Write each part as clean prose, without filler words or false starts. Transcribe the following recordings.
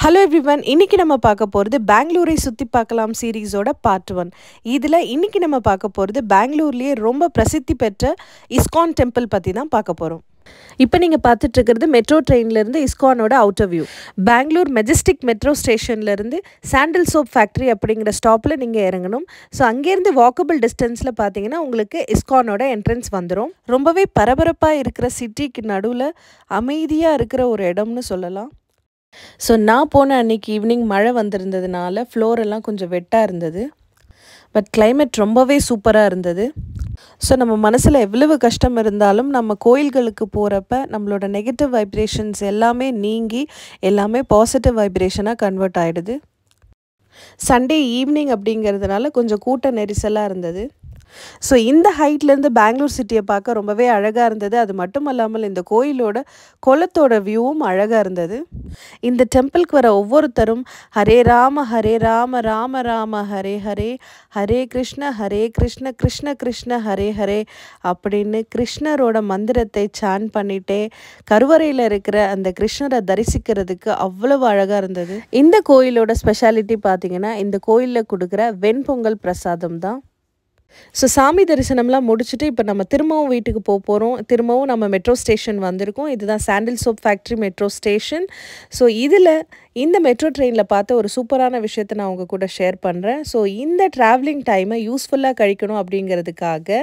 Hello everyone, இன்னைக்கு நம்ம பார்க்க போகிறது பெங்களூரை சுற்றி பார்க்கலாம் சீரீஸோட பார்ட் 1. இதில் இன்னைக்கு நம்ம பார்க்க போகிறது பெங்களூர்லேயே ரொம்ப பிரசித்தி பெற்ற இஸ்கான் டெம்பிள் பற்றி தான் பார்க்க போகிறோம். இப்போ நீங்கள் பார்த்துட்டு இருக்கிறது மெட்ரோ ட்ரெயின்லேருந்து இஸ்கானோட outer view. Bangalore Majestic metro ஸ்டேஷன்லேருந்து சாண்டில் சோப் ஃபேக்ட்ரி அப்படிங்கிற ஸ்டாப்பில் நீங்கள் இறங்கணும். ஸோ அங்கேருந்து வாக்கபிள் டிஸ்டன்ஸில் பார்த்தீங்கன்னா உங்களுக்கு இஸ்கானோட என்ட்ரன்ஸ் வந்துடும். ரொம்பவே பரபரப்பாக இருக்கிற சிட்டிக்கு நடுவில் அமைதியாக இருக்கிற ஒரு இடம்னு சொல்லலாம். ஸோ நான் போன அன்றைக்கி ஈவினிங் மழை வந்திருந்ததுனால ஃப்ளோரெல்லாம் கொஞ்சம் வெட்டாக இருந்தது. பட் கிளைமேட் ரொம்பவே சூப்பராக இருந்தது. ஸோ நம்ம மனசில் எவ்வளவு கஷ்டம் இருந்தாலும் நம்ம கோயில்களுக்கு போகிறப்ப நம்மளோட நெகட்டிவ் வைப்ரேஷன்ஸ் எல்லாமே நீங்கி எல்லாமே பாசிட்டிவ் வைப்ரேஷனாக கன்வெர்ட் ஆகிடுது. சண்டே ஈவினிங் அப்படிங்கிறதுனால கொஞ்சம் கூட்ட நெரிசலாக இருந்தது. ஸோ இந்த ஹைட்லேருந்து பெங்களூர் சிட்டியை பார்க்க ரொம்பவே அழகாக இருந்தது. அது மட்டும் இல்லாமல் இந்த கோயிலோட குளத்தோட வியூவும் அழகாக இருந்தது. இந்த டெம்பிளுக்கு வர ஒவ்வொருத்தரும் ஹரே ராம ராம ராம ஹரே ஹரே, ஹரே கிருஷ்ண கிருஷ்ண கிருஷ்ண ஹரே ஹரே அப்படின்னு கிருஷ்ணரோட மந்திரத்தை சான் பண்ணிட்டே கருவறையில் இருக்கிற அந்த கிருஷ்ணரை தரிசிக்கிறதுக்கு அவ்வளவு அழகாக இருந்தது. இந்த கோயிலோட ஸ்பெஷாலிட்டி பார்த்தீங்கன்னா இந்த கோயிலில் கொடுக்குற வெண்பொங்கல் பிரசாதம் தான். ஸோ சாமி தரிசனம்லாம் முடிச்சுட்டு இப்போ நம்ம திரும்பவும் வீட்டுக்கு போகிறோம். திரும்பவும் நம்ம மெட்ரோ ஸ்டேஷன் வந்திருக்கோம். இதுதான் sandal soap factory metro station. So இதில் இந்த மெட்ரோ ட்ரெயினில் பார்த்த ஒரு சூப்பரான விஷயத்தை நான் உங்கள் கூட ஷேர் பண்ணுறேன். ஸோ இந்த ட்ராவலிங் டைமை யூஸ்ஃபுல்லாக கழிக்கணும் அப்படிங்கிறதுக்காக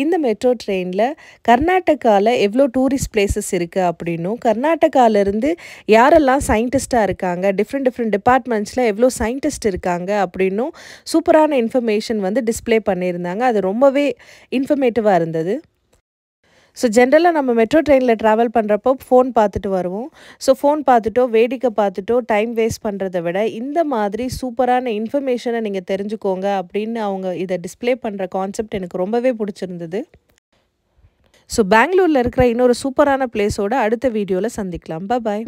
இந்த மெட்ரோ ட்ரெயினில் கர்நாடகாவில் எவ்வளோ டூரிஸ்ட் பிளேசஸ் இருக்குது அப்படின்னும், கர்நாடகாவிலேருந்து யாரெல்லாம் சயின்டிஸ்ட்டாக இருக்காங்க, டிஃப்ரெண்ட் டிபார்ட்மெண்ட்ஸில் எவ்வளோ சயின்டிஸ்ட் இருக்காங்க அப்படின்னும் சூப்பரான இன்ஃபர்மேஷன் வந்து டிஸ்பிளே பண்ணியிருந்தாங்க. அது ரொம்பவே இன்ஃபர்மேட்டிவாக இருந்தது. ஸோ ஜென்ரலாக நம்ம மெட்ரோ ட்ரெயினில் ட்ராவல் பண்ணுறப்போ ஃபோன் பார்த்துட்டு வருவோம். ஸோ ஃபோன் பார்த்துட்டோ வேடிக்கை பார்த்துட்டோ டைம் வேஸ்ட் பண்ணுறதை விட இந்த மாதிரி சூப்பரான இன்ஃபர்மேஷனை நீங்கள் தெரிஞ்சுக்கோங்க அப்படின்னு அவங்க இதை டிஸ்பிளே பண்ணுற கான்செப்ட் எனக்கு ரொம்பவே பிடிச்சிருந்தது. ஸோ பெங்களூரில் இருக்கிற இன்னொரு சூப்பரான பிளேஸோட அடுத்த வீடியோவில் சந்திக்கலாம். பாய்.